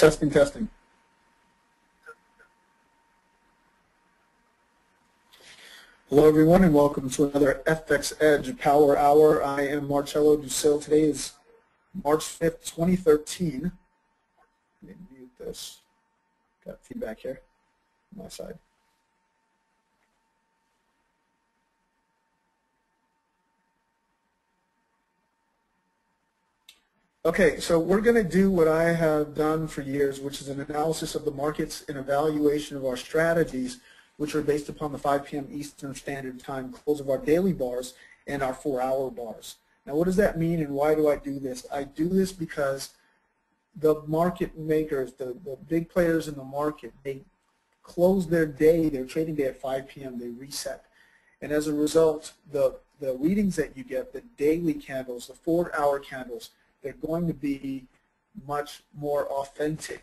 Testing, testing. Hello, everyone, and welcome to another FxEdge Power Hour. I am Marcello Ducille. Today is March 5th, 2013. Let me mute this. Got feedback here on my side. Okay, so we're going to do what I have done for years, which is an analysis of the markets and evaluation of our strategies, which are based upon the 5 p.m. Eastern Standard Time close of our daily bars and our 4-hour bars. Now, what does that mean, and why do I do this? I do this because the market makers, the big players in the market, they close their day, their trading day at 5 p.m., they reset. And as a result, the readings that you get, the daily candles, the 4-hour candles, they're going to be much more authentic.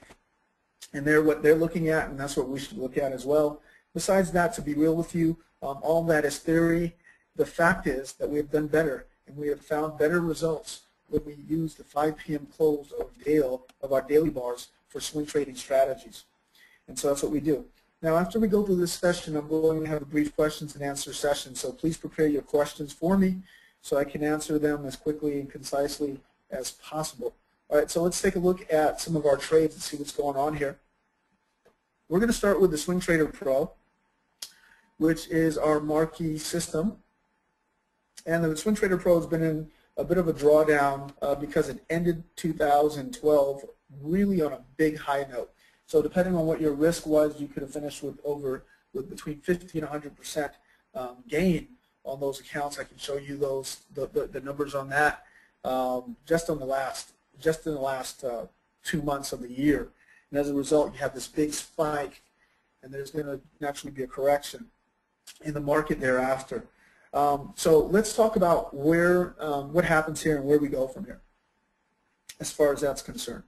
And they're what they're looking at, and that's what we should look at as well. Besides that, to be real with you, all that is theory. The fact is that we have done better, and we have found better results when we use the 5 p.m. close of our daily bars for swing trading strategies. And so that's what we do. Now, after we go through this session, I'm going to have a brief questions and answer session. So please prepare your questions for me so I can answer them as quickly and concisely as possible. All right, so let's take a look at some of our trades and see what's going on here. We're going to start with the Swing Trader Pro, which is our marquee system. And the Swing Trader Pro has been in a bit of a drawdown because it ended 2012 really on a big high note. So depending on what your risk was, you could have finished with between 50 and 100% gain on those accounts. I can show you the numbers on that just in the last 2 months of the year. And as a result, you have this big spike, and there's going to naturally be a correction in the market thereafter. So let's talk about what happens here and where we go from here as far as that's concerned.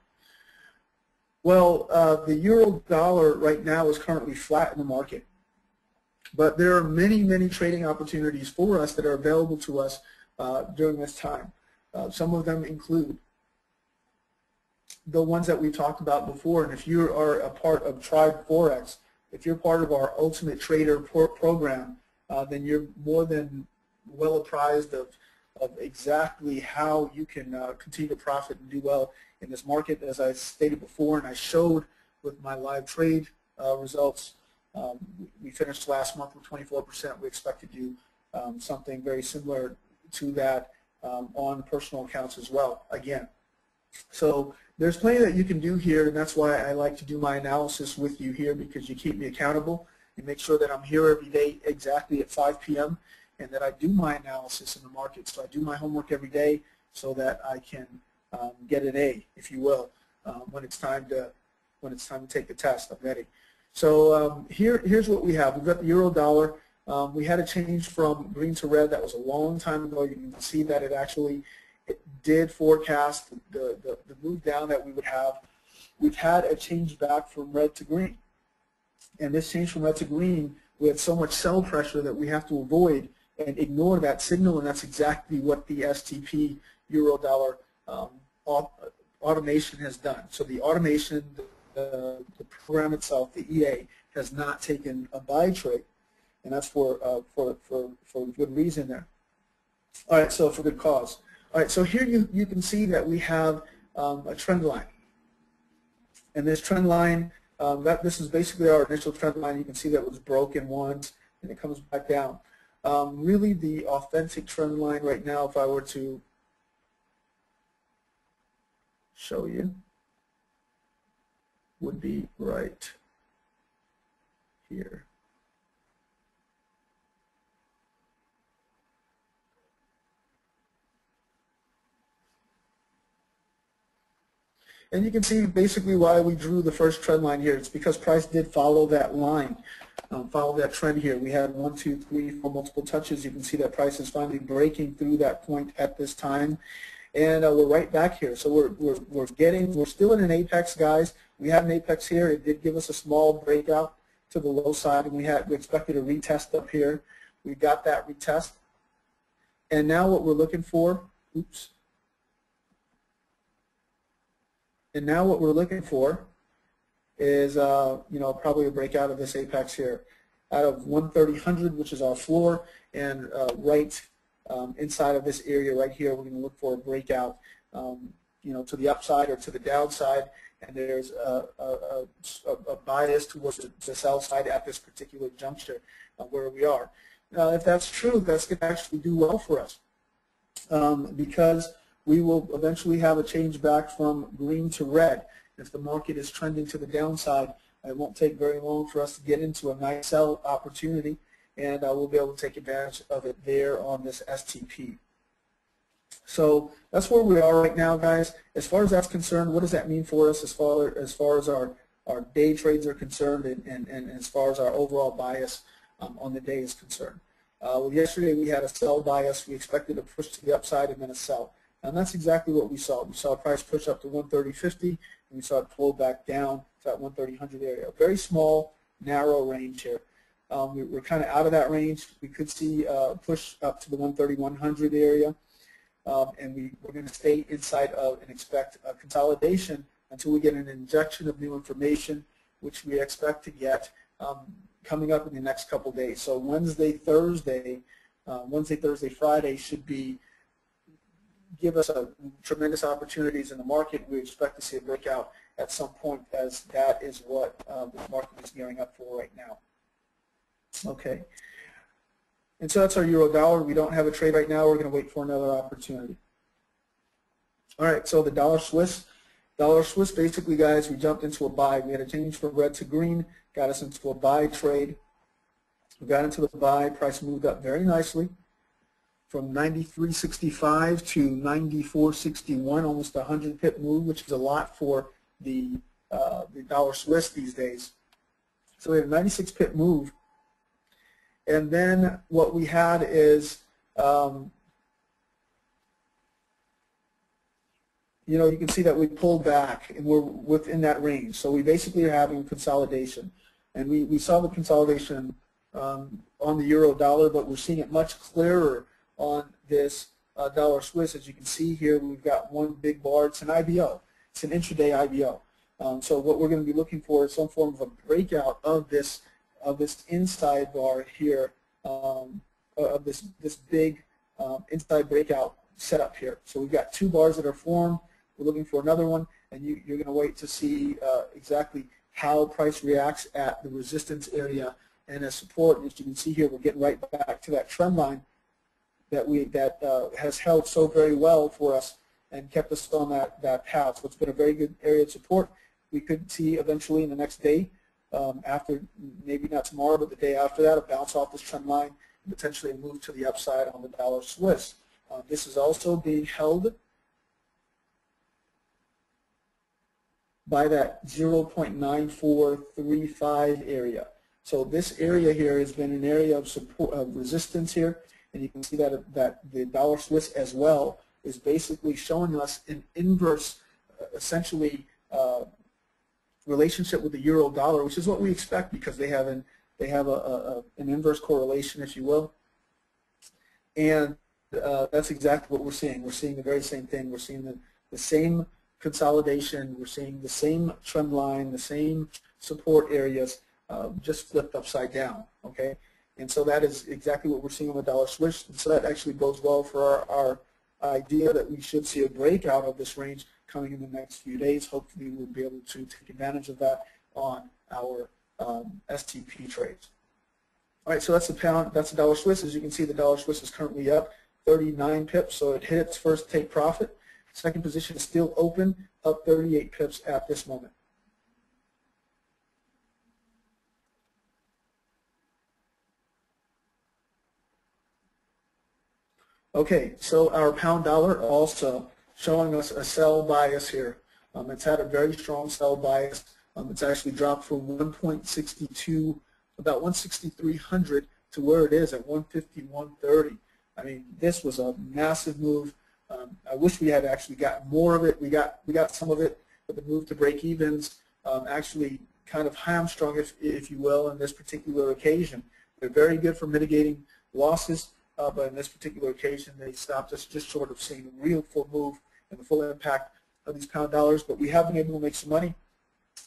Well, the euro dollar right now is currently flat in the market, but there are many, many trading opportunities for us that are available to us during this time. Some of them include the ones that we talked about before, and if you are a part of Tribe Forex, if you're part of our Ultimate Trader program, then you're more than well apprised of exactly how you can continue to profit and do well in this market. As I stated before, and I showed with my live trade results, we finished last month with 24%. We expect to do something very similar to that on personal accounts as well, again. So there's plenty that you can do here, and that's why I like to do my analysis with you here, because you keep me accountable. You make sure that I'm here every day exactly at 5 p.m. and that I do my analysis in the market. So I do my homework every day so that I can get an A, if you will, when it's time to take the test. I'm ready. So here's what we have. We've got the euro dollar. We had a change from green to red. That was a long time ago. You can see that it did forecast the move down that we would have. We've had a change back from red to green. And this change from red to green, we had so much sell pressure that we have to avoid and ignore that signal, and that's exactly what the STP euro dollar automation has done. So the automation, the program itself, the EA, has not taken a buy trade, and that's for good reason there. All right, so for good cause. All right, so here you can see that we have a trend line, and this trend line, this is basically our initial trend line. You can see that it was broken once, and it comes back down. Really, the authentic trend line right now, if I were to show you, would be right here. And you can see basically why we drew the first trend line here. It's because price did follow that line, follow that trend here. We had 1, 2, 3, 4 multiple touches. You can see that price is finally breaking through that point at this time. And we're right back here. So we're still in an apex, guys. We had an apex here. It did give us a small breakout to the low side, and we expected a retest up here. We got that retest. And now what we're looking for, oops. And now what we're looking for is probably a breakout of this apex here out of 130.100, which is our floor, and right inside of this area right here, we're going to look for a breakout, to the upside or to the downside, and there's a bias towards the sell side at this particular juncture where we are. If that's true, that's going to actually do well for us because we will eventually have a change back from green to red. If the market is trending to the downside, it won't take very long for us to get into a nice sell opportunity, and we'll be able to take advantage of it there on this STP. So that's where we are right now, guys. As far as that's concerned, what does that mean for us as far as our day trades are concerned and as far as our overall bias on the day is concerned? Well, yesterday we had a sell bias. We expected a push to the upside and then a sell. And that's exactly what we saw. We saw a price push up to 130.50, and we saw it pull back down to that 130.100 area. A very small, narrow range here. We're kind of out of that range. We could see a push up to the 130.100 area, and we're going to stay inside of and expect a consolidation until we get an injection of new information, which we expect to get coming up in the next couple days. So Wednesday, Thursday, Friday should give us tremendous opportunities in the market. We expect to see a breakout at some point, as that is what the market is gearing up for right now. Okay, and so that's our euro dollar. We don't have a trade right now. We're going to wait for another opportunity. All right, so the dollar Swiss. Dollar Swiss, basically, guys, we jumped into a buy. We had a change from red to green, got us into a buy trade. We got into the buy. Price moved up very nicely from 93.65 to 94.61, almost a 100 pip move, which is a lot for the dollar Swiss these days. So we had a 96 pip move. And then what we had is, you can see that we pulled back and we're within that range. So we basically are having consolidation. And we saw the consolidation on the euro dollar, but we're seeing it much clearer on this dollar Swiss. As you can see here, we've got one big bar. It's an IBO. It's an intraday IBO. So what we're going to be looking for is some form of a breakout of this inside bar here, of this big inside breakout setup here. So we've got two bars that are formed. We're looking for another one, and you're going to wait to see exactly how price reacts at the resistance area and as support. As you can see here, we're getting right back to that trend line that has held so very well for us and kept us on that path. So it's been a very good area of support. We could see eventually in the next day, after maybe not tomorrow, but the day after that, a bounce off this trend line and potentially a move to the upside on the dollar Swiss. This is also being held by that 0.9435 area. So this area here has been an area of support, of resistance here, and you can see that the dollar Swiss as well is basically showing us an inverse, essentially, relationship with the euro dollar, which is what we expect because they have an inverse correlation, if you will, and that's exactly what we're seeing. We're seeing the very same thing. We're seeing the same consolidation. We're seeing the same trend line, the same support areas, just flipped upside down. Okay, and so that is exactly what we're seeing on the dollar Swiss. And so that actually bodes well for our idea that we should see a breakout of this range coming in the next few days. Hopefully we'll be able to take advantage of that on our STP trades. All right, so that's the pound, that's the dollar Swiss. As you can see, the dollar Swiss is currently up 39 pips, so it hit its first take profit. Second position is still open, up 38 pips at this moment. Okay, so our pound dollar also showing us a sell bias here. It's had a very strong sell bias. It's actually dropped from 1.62, about 16300 to where it is at 151.30. I mean, this was a massive move. I wish we had actually gotten more of it. We got some of it, but the move to break evens actually kind of hamstrung, if you will, on this particular occasion. They're very good for mitigating losses, but in this particular occasion, they stopped us just short of seeing a real full move and the full impact of these pound dollars. But we have been able to make some money.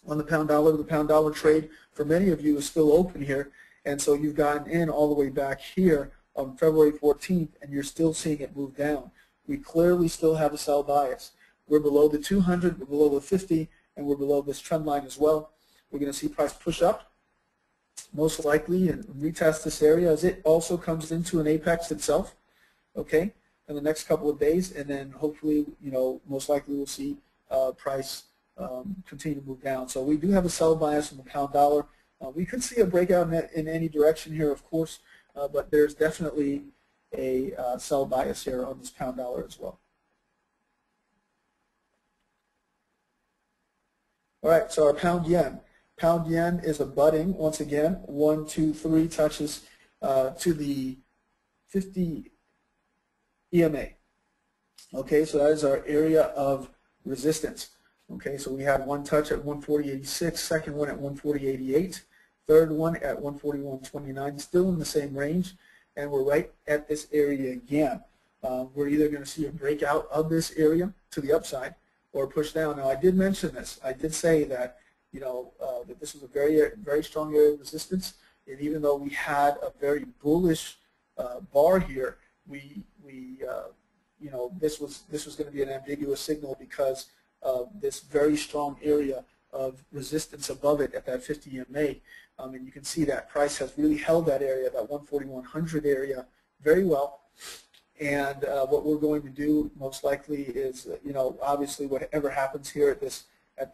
on the pound dollar trade for many of you is still open here, and so you've gotten in all the way back here on February 14th, and you're still seeing it move down. We clearly still have a sell bias. We're below the 200, we're below the 50, and we're below this trend line as well. We're going to see price push up, most likely, and retest this area as it also comes into an apex itself, okay, in the next couple of days, and then hopefully, most likely we'll see price continue to move down. So we do have a sell bias on the pound dollar. We could see a breakout in any direction here, of course, but there's definitely a sell bias here on this pound dollar as well. All right, so our pound yen. Pound yen is abutting once again. 1, 2, 3 touches to the 50 EMA. Okay, so that is our area of resistance. Okay, so we had one touch at 140.86, second one at 140.88, third one at 141.29, still in the same range, and we're right at this area again. We're either going to see a breakout of this area to the upside or push down. Now, I did mention this. I did say that that this was a very strong area of resistance, and even though we had a very bullish bar here, this was going to be an ambiguous signal because of this very strong area of resistance above it at that 50 EMA. And you can see that price has really held that area, that 14100 area, very well. And what we're going to do most likely is, obviously whatever happens here at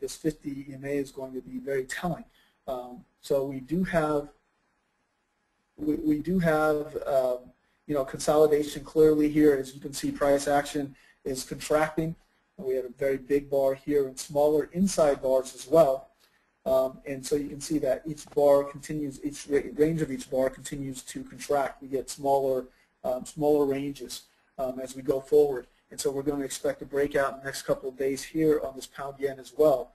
this 50 EMA is going to be very telling. So we do have consolidation clearly here. As you can see, price action is contracting. We have a very big bar here and smaller inside bars as well. And so you can see that each bar continues, each range of each bar continues to contract. We get smaller ranges as we go forward. And so we're going to expect a breakout in the next couple of days here on this pound yen as well.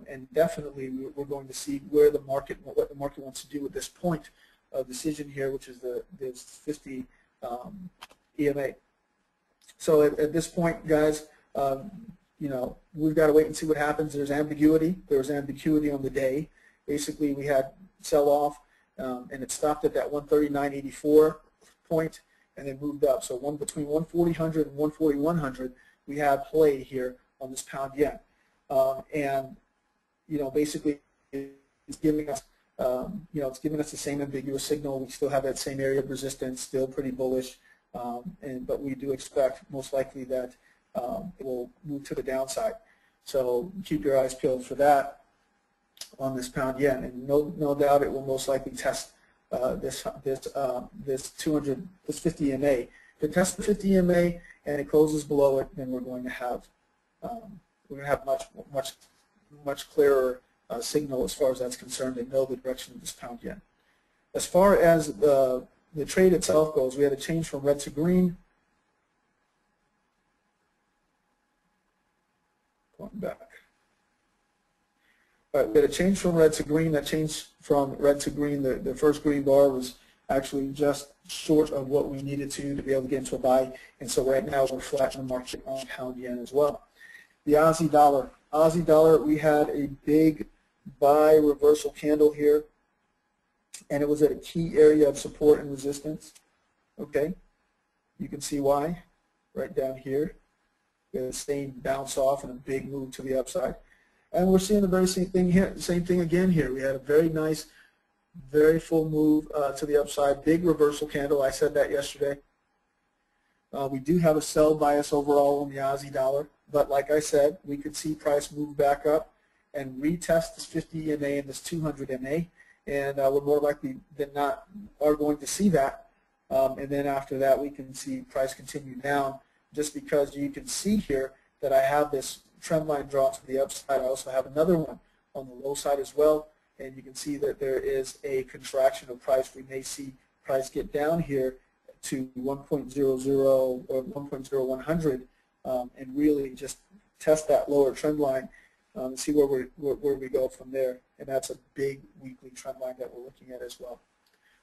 And definitely we're going to see what the market wants to do at this point of decision here, which is this 50 EMA. So at this point, guys, we've got to wait and see what happens. There's ambiguity. There was ambiguity on the day. Basically, we had sell-off, and it stopped at that 139.84 point and then moved up. So between 140.100 and 14100, we have play here on this pound yen. And basically, it's giving us it's giving us the same ambiguous signal. We still have that same area of resistance, still pretty bullish, but we do expect most likely that it will move to the downside. So keep your eyes peeled for that on this pound yen, and no doubt it will most likely test this 50 EMA. If it tests the 50 EMA and it closes below it, then we're going to have much clearer signal as far as that's concerned and know the direction of this pound yen. As far as the trade itself goes, we had a change from red to green. Going back. All right, we had a change from red to green. That change from red to green, the first green bar was actually just short of what we needed to be able to get into a buy. And so right now we're flat in the market on pound yen as well. The Aussie dollar. Aussie dollar, we had a big buy reversal candle here, and it was at a key area of support and resistance. Okay, you can see why right down here. We had a sustained bounce off and a big move to the upside. And we're seeing the very same thing here, same thing again here. We had a very nice, very full move to the upside, big reversal candle. I said that yesterday. We do have a sell bias overall on the Aussie dollar, but like I said, we could see price move back up and retest this 50 EMA and this 200 MA, and we're more likely than not are going to see that. And then after that, we can see price continue down, just because you can see here that I have this trend line draw to the upside. I also have another one on the low side as well, and you can see that there is a contraction of price. We may see price get down here to 1.00 or 1.0100 and really just test that lower trend line and see where we go from there. And that's a big weekly trend line that we're looking at as well.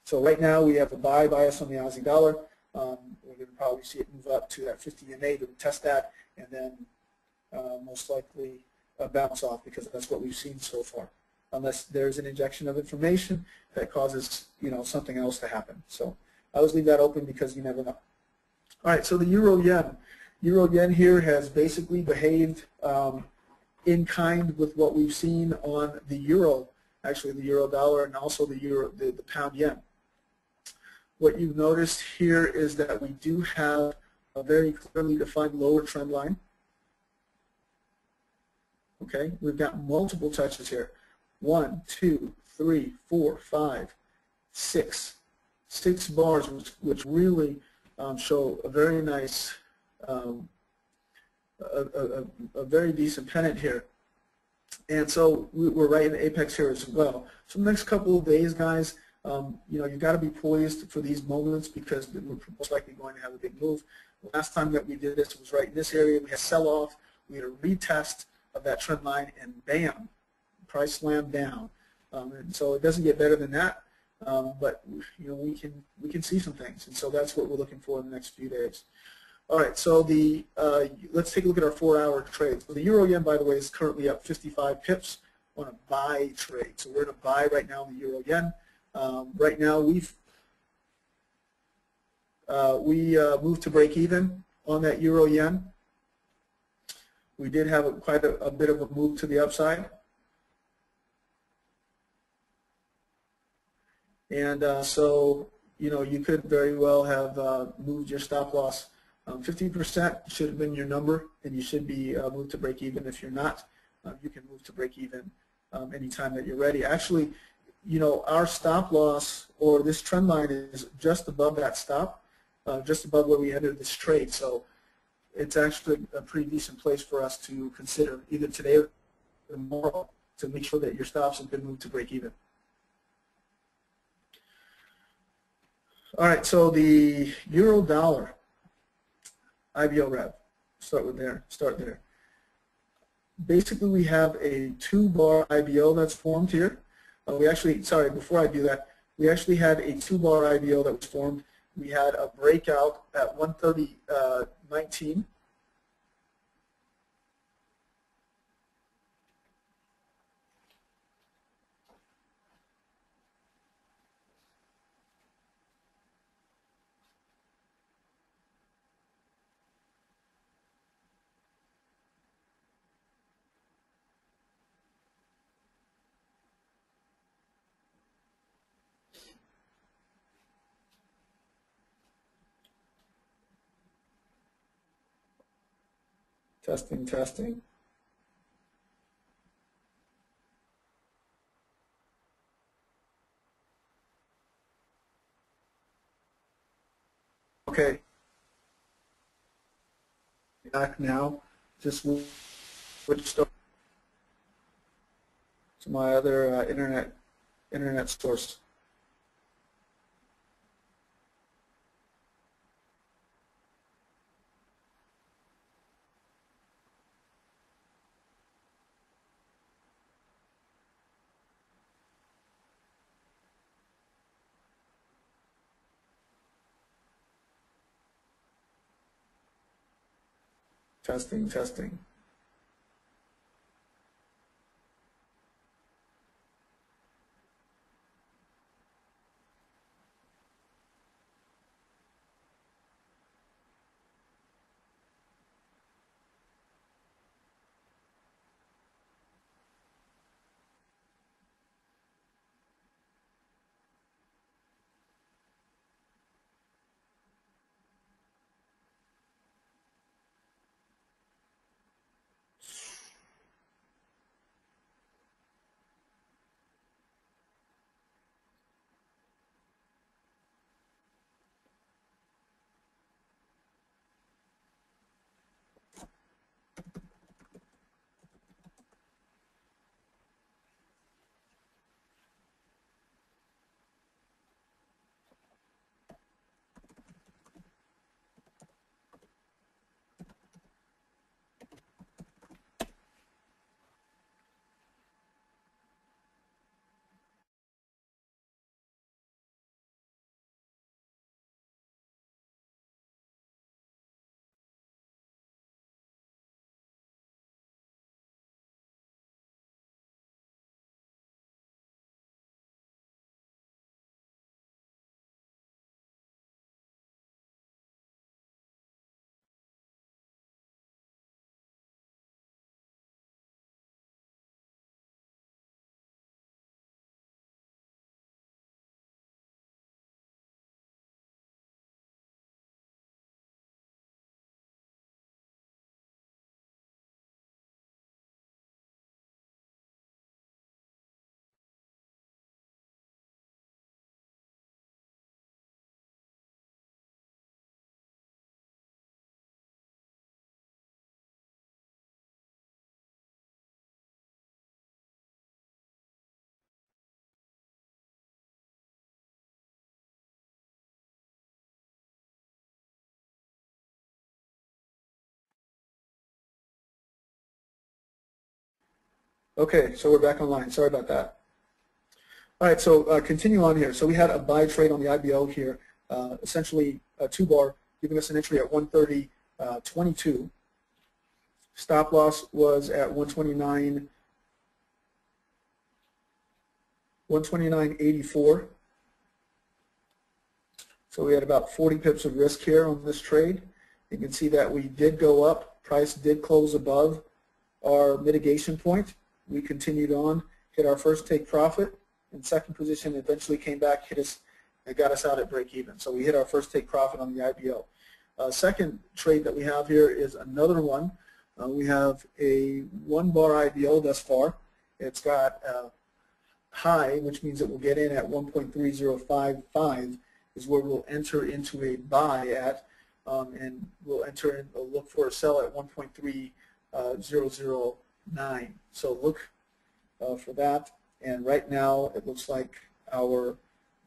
So right now we have a buy bias on the Aussie dollar. We're going to probably see it move up to that 50 EMA to test that, and then most likely bounce off, because that's what we've seen so far, unless there's an injection of information that causes something else to happen. So I always leave that open because you never know. All right, so the euro yen. Euro yen here has basically behaved in kind with what we've seen on the euro, actually the euro dollar, and also the pound yen. What you've noticed here is that we do have a very clearly defined lower trend line. Okay, we've got multiple touches here. 1, 2, 3, 4, 5, 6. 6 bars, which really show a very nice, a very decent pennant here. And so we're right in the apex here as well. So the next couple of days, guys, you've got to be poised for these moments, because we're most likely going to have a big move. Last time that we did this was right in this area. We had sell-off. We had a retest of that trend line, and bam, price slammed down. And so it doesn't get better than that, but we can see some things, and so that's what we're looking for in the next few days. All right, so let's take a look at our 4-hour trade. So the euro yen, by the way, is currently up 55 pips on a buy trade. So we're in a buy right now in the euro yen. Right now we moved to break even on that euro yen. We did have quite a bit of a move to the upside. And so, you could very well have moved your stop loss. 15% should have been your number, and you should be moved to break even. If you're not, you can move to break even anytime that you're ready. Actually, our stop loss, or this trend line, is just above that stop, just above where we entered this trade. So it's actually a pretty decent place for us to consider, either today or tomorrow, to make sure that your stops have been moved to break even. All right, so the euro dollar IBO rev, start there. Basically, we have a 2-bar IBO that's formed here. Before I do that, we actually had a 2-bar IBO that was formed. We had a breakout at 130.19. Testing. Okay. Back now. Just switched over to my other internet source. Testing. Okay, so we're back online. Sorry about that. All right, so continue on here. So we had a buy trade on the IBO here, essentially a 2-bar, giving us an entry at 130.22. Stop loss was at 129.84. So we had about 40 pips of risk here on this trade. You can see that we did go up. Price did close above our mitigation point. We continued on, hit our first take profit. In second position, eventually came back, hit us, and got us out at break even. So we hit our first take profit on the IBO. Second trade that we have here is another one. We have a 1-bar IBO thus far. It's got a high, which means it will get in at 1.3055 is where we'll enter into a buy at, and we'll enter in, look for a sell at 1.3009. So look for that. And right now, it looks like our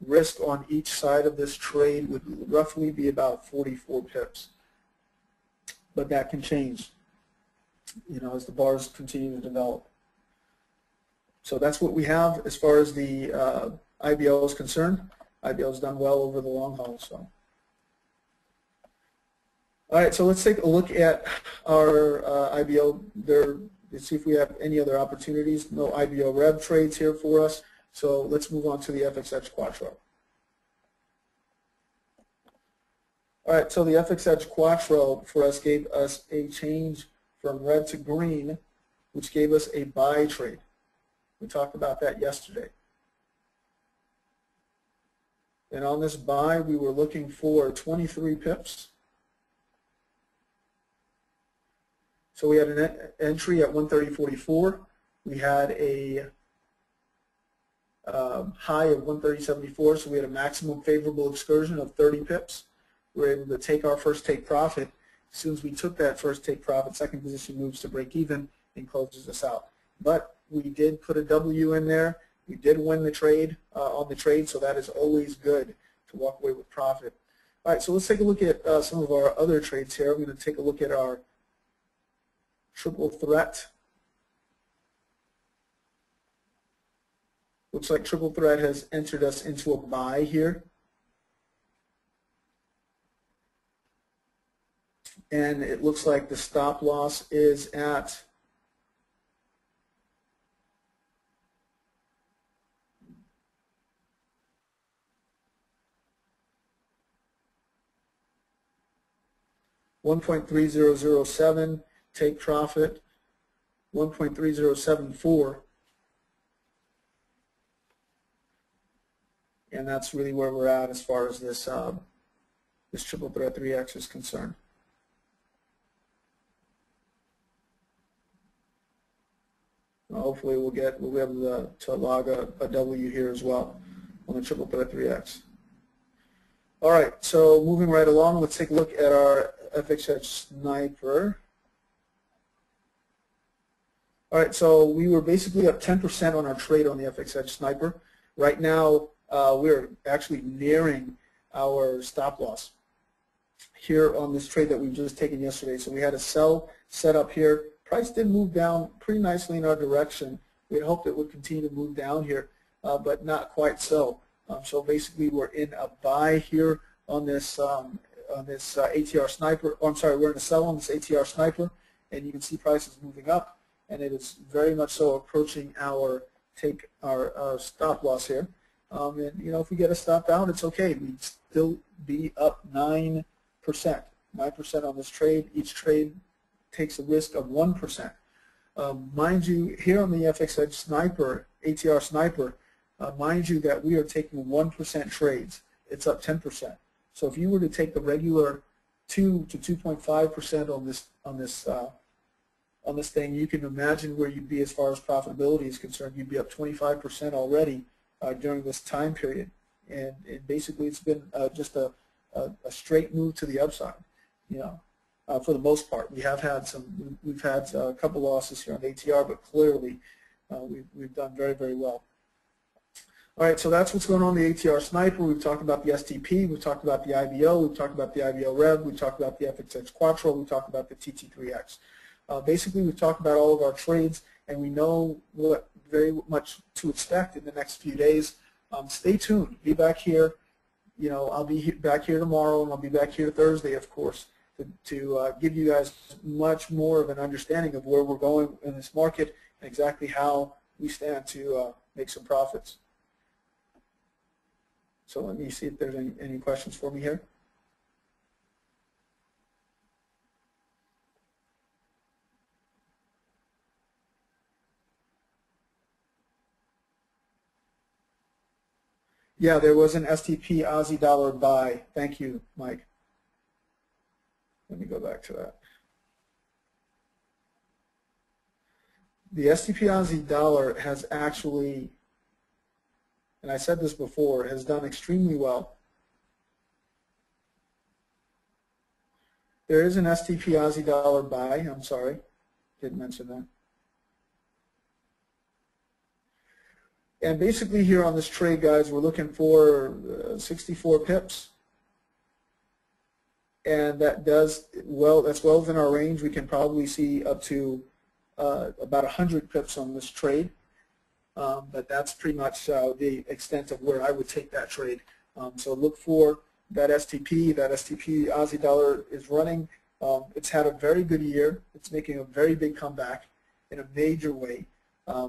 risk on each side of this trade would roughly be about 44 pips. But that can change, as the bars continue to develop. So that's what we have as far as the IBO is concerned. IBO has done well over the long haul. So, all right. So let's take a look at our IBO there. Let's see if we have any other opportunities. No IBO Rev trades here for us. So let's move on to the FxEdge Quattro. All right, so the FxEdge Quattro for us gave us a change from red to green, which gave us a buy trade. We talked about that yesterday. And on this buy, we were looking for 23 pips. So we had an entry at 130.44. We had a high of 130.74, so we had a maximum favorable excursion of 30 pips. We were able to take our first take profit. As soon as we took that first take profit, second position moves to break even and closes us out. But we did put a W in there. We did win the trade on the trade, so that is always good to walk away with profit. All right, so let's take a look at some of our other trades here. I'm going to take a look at our triple threat. Looks like triple threat has entered us into a buy here. And it looks like the stop loss is at 1.3007, take profit 1.3074, and that's really where we're at as far as this this triple threat 3X is concerned. Hopefully we'll be able to log a W here as well on the triple threat 3X. All right, so moving right along, let's take a look at our FxEdge Sniper. All right, so we were basically up 10% on our trade on the FxEdge Sniper. Right now, we're actually nearing our stop loss here on this trade that we've just taken yesterday. So we had a sell set up here. Price did move down pretty nicely in our direction. We had hoped it would continue to move down here, but not quite so. So basically, we're in a buy here on this ATR Sniper. Oh, I'm sorry, we're in a sell on this ATR Sniper, and you can see prices moving up, and it is very much so approaching our stop loss here. And if we get a stop out, it's okay. We'd still be up 9%. 9% on this trade. Each trade takes a risk of 1%. Mind you, here on the FxEdge Sniper, ATR Sniper, mind you that we are taking 1% trades. It's up 10%. So if you were to take the regular 2 to 2.5% on this thing, you can imagine where you'd be as far as profitability is concerned. You'd be up 25% already during this time period, and basically it's been just a straight move to the upside. For the most part, we've had a couple losses here on ATR, but clearly we've done very, very well. All right, so that's what's going on in the ATR Sniper. We've talked about the STP, we've talked about the IBO, we've talked about the IBO Rev, we've talked about the FxEdge Quattro, we've talked about the TT3X. Basically, we've talked about all of our trades, and we know what very much to expect in the next few days. Stay tuned. Be back here. I'll be back here tomorrow, and I'll be back here Thursday, of course, to give you guys much more of an understanding of where we're going in this market and exactly how we stand to make some profits. So let me see if there's any questions for me here. Yeah, there was an STP Aussie dollar buy. Thank you, Mike. Let me go back to that. The STP Aussie dollar has actually, and I said this before, has done extremely well. There is an STP Aussie dollar buy. I'm sorry, didn't mention that. And basically here on this trade, guys, we're looking for 64 pips. And that does well, that's well within our range. We can probably see up to about 100 pips on this trade. But that's pretty much the extent of where I would take that trade. So look for that STP. That STP Aussie dollar is running. It's had a very good year. It's making a very big comeback in a major way.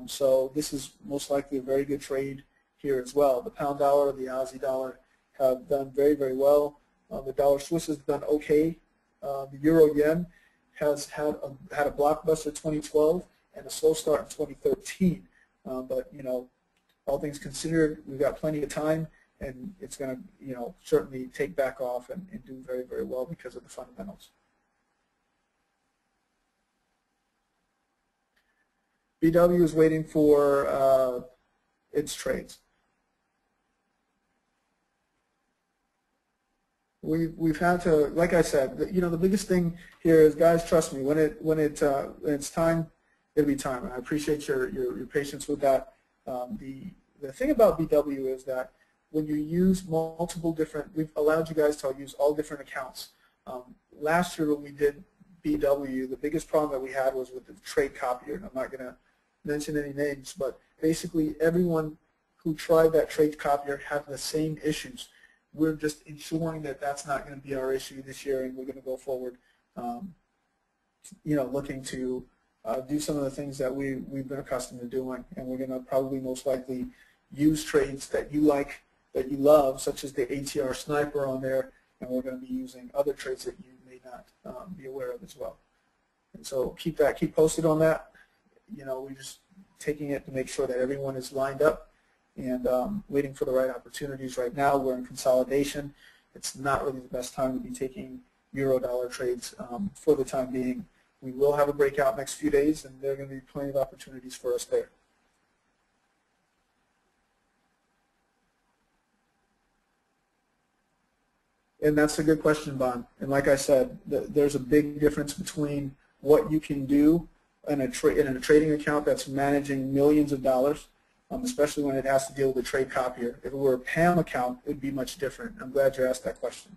So this is most likely a very good trade here as well. The pound dollar, the Aussie dollar have done very, very well. The dollar Swiss has done okay. The euro yen has had a blockbuster 2012 and a slow start in 2013. But all things considered, we've got plenty of time, and it's going to certainly take back off and do very, very well because of the fundamentals. BW is waiting for its trades. We've had to, like I said, the biggest thing here is, guys, trust me, when it's time, it'll be time. And I appreciate your patience with that. The thing about BW is that when you use multiple different, we've allowed you guys to use all different accounts. Last year when we did BW, the biggest problem that we had was with the trade copier. And I'm not going to mention any names, but basically everyone who tried that trade copier had the same issues. We're just ensuring that that's not going to be our issue this year, and we're going to go forward, looking to do some of the things that we've been accustomed to doing, and we're going to probably most likely use trades that you like, that you love, such as the ATR sniper on there, and we're going to be using other trades that you may not be aware of as well. And so keep posted on that. We're just taking it to make sure that everyone is lined up and waiting for the right opportunities. Right now we're in consolidation. It's not really the best time to be taking euro-dollar trades for the time being. We will have a breakout next few days, and there are going to be plenty of opportunities for us there. And that's a good question, Bon. And like I said, there's a big difference between what you can do in a trading account that's managing millions of dollars, especially when it has to deal with a trade copier. If it were a PAM account, it would be much different. I'm glad you asked that question.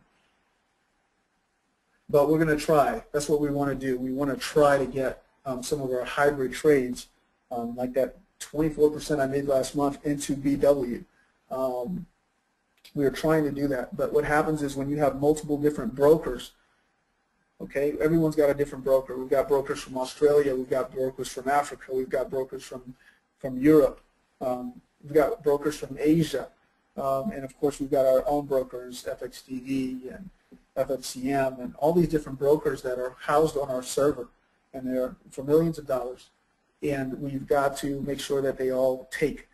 But we're going to try. That's what we want to do. We want to try to get some of our hybrid trades, like that 24% I made last month, into BW. We are trying to do that. But what happens is when you have multiple different brokers, okay, everyone's got a different broker. We've got brokers from Australia. We've got brokers from Africa. We've got brokers from Europe. We've got brokers from Asia. And, of course, we've got our own brokers, FxDV and FxCM, and all these different brokers that are housed on our server, and they're for millions of dollars. And we've got to make sure that they all take,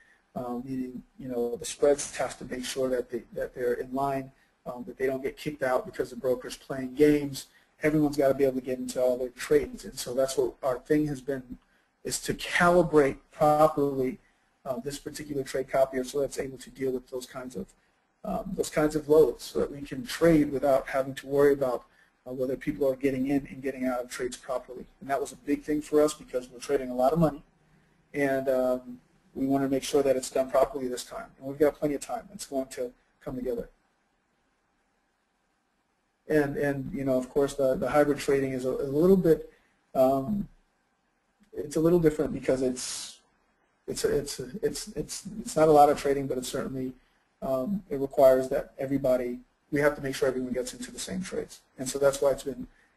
meaning, the spreads has to make sure that they're in line, that they don't get kicked out because the broker's playing games. Everyone's got to be able to get into all their trades, and so that's what our thing has been, is to calibrate properly this particular trade copier so that it's able to deal with those kinds of loads, so that we can trade without having to worry about whether people are getting in and getting out of trades properly. And that was a big thing for us because we're trading a lot of money, and we want to make sure that it's done properly this time. And we've got plenty of time. It's going to come together. And of course, the hybrid trading is a little bit, it's a little different because it's not a lot of trading, but it's certainly it requires that we have to make sure everyone gets into the same trades, and so that's why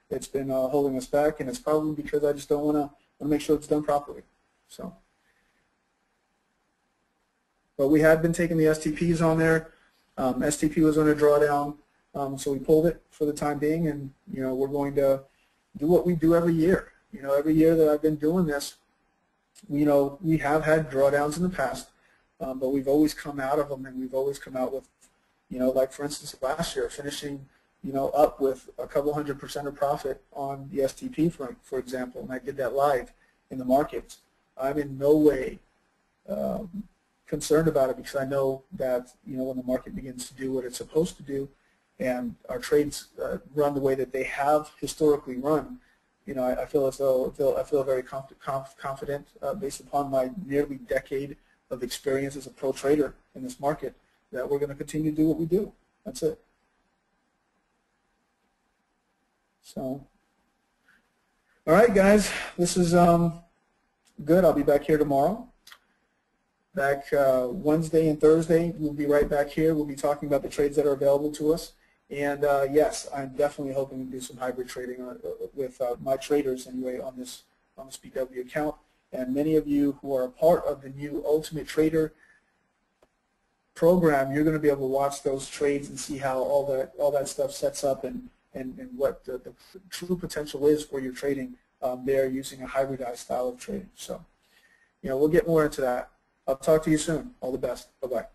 it's been holding us back, and it's probably because I just don't want to make sure it's done properly. So, but we had been taking the STPs on there. STP was on a drawdown, so we pulled it for the time being, and we're going to do what we do every year. Every year that I've been doing this, we have had drawdowns in the past, but we've always come out of them, and we've always come out with, like for instance last year, finishing, up with a couple 100% of profit on the STP, for example, and I did that live in the markets. I'm in no way concerned about it because I know that, when the market begins to do what it's supposed to do, and our trades run the way that they have historically run, I feel as though I feel very confident based upon my nearly decade of experience as a pro trader in this market that we're going to continue to do what we do. That's it. So, all right, guys, this is good. I'll be back here tomorrow. Back Wednesday and Thursday, we'll be right back here. We'll be talking about the trades that are available to us. And yes, I'm definitely hoping to do some hybrid trading with my traders anyway on this BW account. And many of you who are a part of the new Ultimate Trader program, you're going to be able to watch those trades and see how all that stuff sets up and what the true potential is for your trading there using a hybridized style of trading. So, we'll get more into that. I'll talk to you soon. All the best. Bye-bye.